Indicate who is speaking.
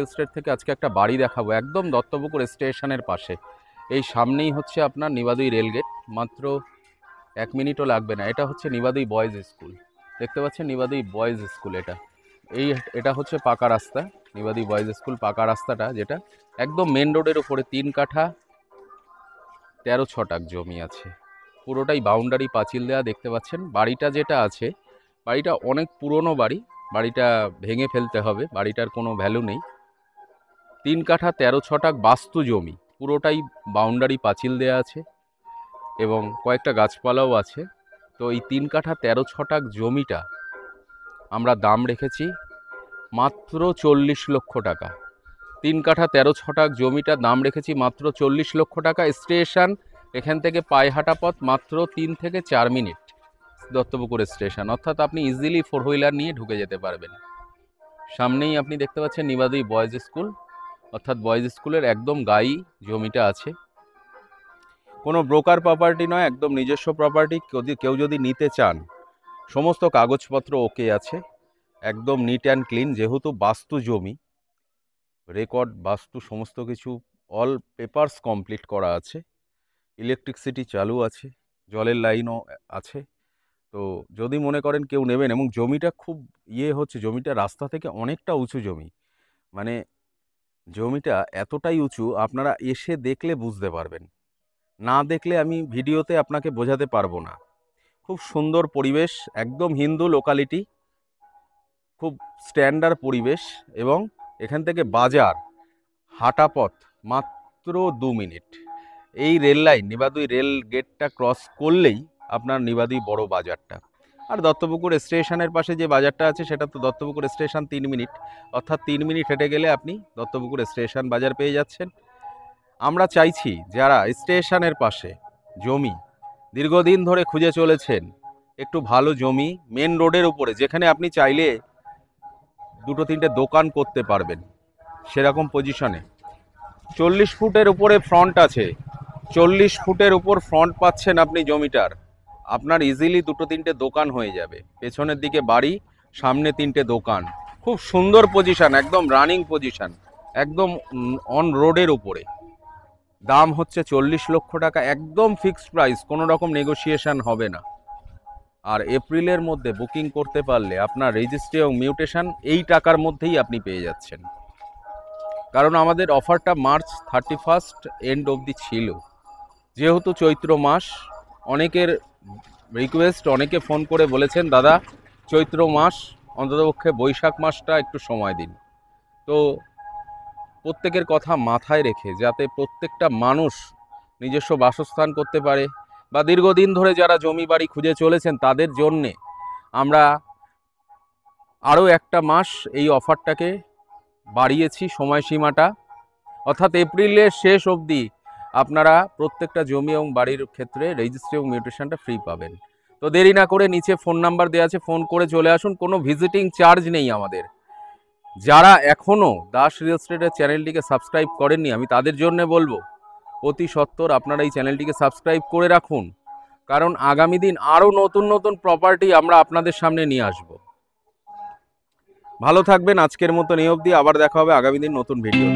Speaker 1: Real estate থেকে আজকে একটা বাড়ি দেখাবো একদম দত্তপুকুর স্টেশনের পাশে। এই সামনেই হচ্ছে আপনার নিবাদুই রেলগেট, মাত্র 1 মিনিটও লাগবে না। এটা হচ্ছে নিবাদুই বয়েজ স্কুল, দেখতে পাচ্ছেন নিবাদুই বয়েজ স্কুল। এটা হচ্ছে পাকা রাস্তা, নিবাদুই বয়েজ স্কুল পাকা রাস্তাটা, যেটা একদম মেন রোডের উপরে 3 কাঠা 13 ছটাক জমি আছে, পুরোটাই বাউন্ডারি পাঁচিল দেওয়া। দেখতে পাচ্ছেন বাড়িটা যেটা আছে, বাড়িটা অনেক পুরনো বাড়ি, বাড়িটা ভেঙে ফেলতে হবে, বাড়িটার কোনো ভ্যালু নেই। 3 কাঠা 13 ছটাক বাস্তু জমি, পুরোটাই বাউন্ডারি পাঁচিল দেওয়া আছে এবং কয়েকটা গাছপালাও আছে। তো এই 3 কাঠা 13 ছটাক জমিটা আমরা দাম রেখেছি মাত্র 40 লক্ষ টাকা। 3 কাঠা 13 ছটাক জমিটার দাম রেখেছি মাত্র 40 লক্ষ টাকা। স্টেশন এখান থেকে পায়ে হাঁটা পথ মাত্র 3 থেকে 4 মিনিট দত্তপুকুর স্টেশন, অর্থাৎ আপনি ইজিলি 4 হুইলার নিয়ে ঢুকে যেতে পারবেন। সামনেই আপনি দেখতে পাচ্ছেন নিবাদুই বয়েজ স্কুল, অর্থাৎ বয়েজ স্কুলের একদম গায়েই জমিটা আছে। কোনো ব্রোকার প্রপার্টি নয়, একদম নিজস্ব প্রপার্টি। কেউ যদি নিতে চান, সমস্ত কাগজপত্র ওকে আছে, একদম নিট অ্যান্ড ক্লিন। যেহেতু বাস্তু জমি, রেকর্ড বাস্তু সমস্ত কিছু অল পেপারস কমপ্লিট করা আছে, ইলেকট্রিসিটি চালু আছে, জলের লাইনও আছে। তো যদি মনে করেন কেউ নেবেন, এবং জমিটা খুব হচ্ছে, জমিটা রাস্তা থেকে অনেকটা উঁচু জমি, মানে জমিটা এতটাই উঁচু আপনারা এসে দেখলে বুঝতে পারবেন, না দেখলে আমি ভিডিওতে আপনাকে বোঝাতে পারবো না। খুব সুন্দর পরিবেশ, একদম হিন্দু লোকালিটি, খুব স্ট্যান্ডার্ড পরিবেশ, এবং এখান থেকে বাজার হাঁটা পথ মাত্র 2 মিনিট। এই রেল লাইন নিবাদুই রেল গেটটা ক্রস করলেই আপনার নিবাদুই বড় বাজারটা। আর দত্তপুকুর স্টেশনের পাশে যে বাজারটা আছে সেটা তো দত্তপুকুর স্টেশন 3 মিনিট, অর্থাৎ 3 মিনিট হেঁটে গেলে আপনি দত্তপুকুর স্টেশন বাজার পেয়ে যাচ্ছেন। আমরা চাইছি যারা স্টেশনের পাশে জমি দীর্ঘদিন ধরে খুঁজে চলেছেন, একটু ভালো জমি মেন রোডের উপরে, যেখানে আপনি চাইলে 2-3টে দোকান করতে পারবেন, সেরকম পজিশনে 40 ফুটের উপরে ফ্রন্ট আছে, 40 ফুটের উপর ফ্রন্ট পাচ্ছেন আপনি জমিটার। আপনার ইজিলি 2-3টে দোকান হয়ে যাবে, পেছনের দিকে বাড়ি, সামনে 3টে দোকান। খুব সুন্দর পজিশন, একদম রানিং পজিশন, একদম অন রোডের উপরে। দাম হচ্ছে 40 লক্ষ টাকা, একদম ফিক্সড প্রাইস, কোনো রকম নেগোসিয়েশন হবে না। আর এপ্রিলের মধ্যে বুকিং করতে পারলে আপনার রেজিস্ট্রি এবং মিউটেশন এই টাকার মধ্যেই আপনি পেয়ে যাচ্ছেন। কারণ আমাদের অফারটা মার্চ 31 এন্ড অবধি ছিল, যেহেতু চৈত্র মাস। অনেকের রিকোয়েস্ট, অনেকে ফোন করে বলেছেন দাদা চৈত্র মাস, অন্ততপক্ষে বৈশাখ মাসটা একটু সময় দিন। তো প্রত্যেকের কথা মাথায় রেখে, যাতে প্রত্যেকটা মানুষ নিজস্ব বাসস্থান করতে পারে, বা দীর্ঘদিন ধরে যারা জমি বাড়ি খুঁজে চলেছেন তাদের জন্যে আমরা আরও একটা মাস এই অফারটাকে বাড়িয়েছি, সময়সীমাটা, অর্থাৎ এপ্রিলের শেষ অবধি আপনারা প্রত্যেকটা জমি এবং বাড়ির ক্ষেত্রে রেজিস্ট্রি এবং মিউটেশনটা ফ্রি পাবেন। তো দেরি না করে নিচে ফোন নাম্বার দেওয়া আছে, ফোন করে চলে আসুন, কোনো ভিজিটিং চার্জ নেই আমাদের। যারা এখনও দাস রিয়েল এস্টেটের চ্যানেলটিকে সাবস্ক্রাইব করেননি, আমি তাদের জন্য বলবো অতি সত্বর আপনারা এই চ্যানেলটিকে সাবস্ক্রাইব করে রাখুন, কারণ আগামী দিন আরও নতুন নতুন প্রপার্টি আমরা আপনাদের সামনে নিয়ে আসব। ভালো থাকবেন, আজকের মতো এই অবধি, আবার দেখা হবে আগামী দিন নতুন ভিডিও।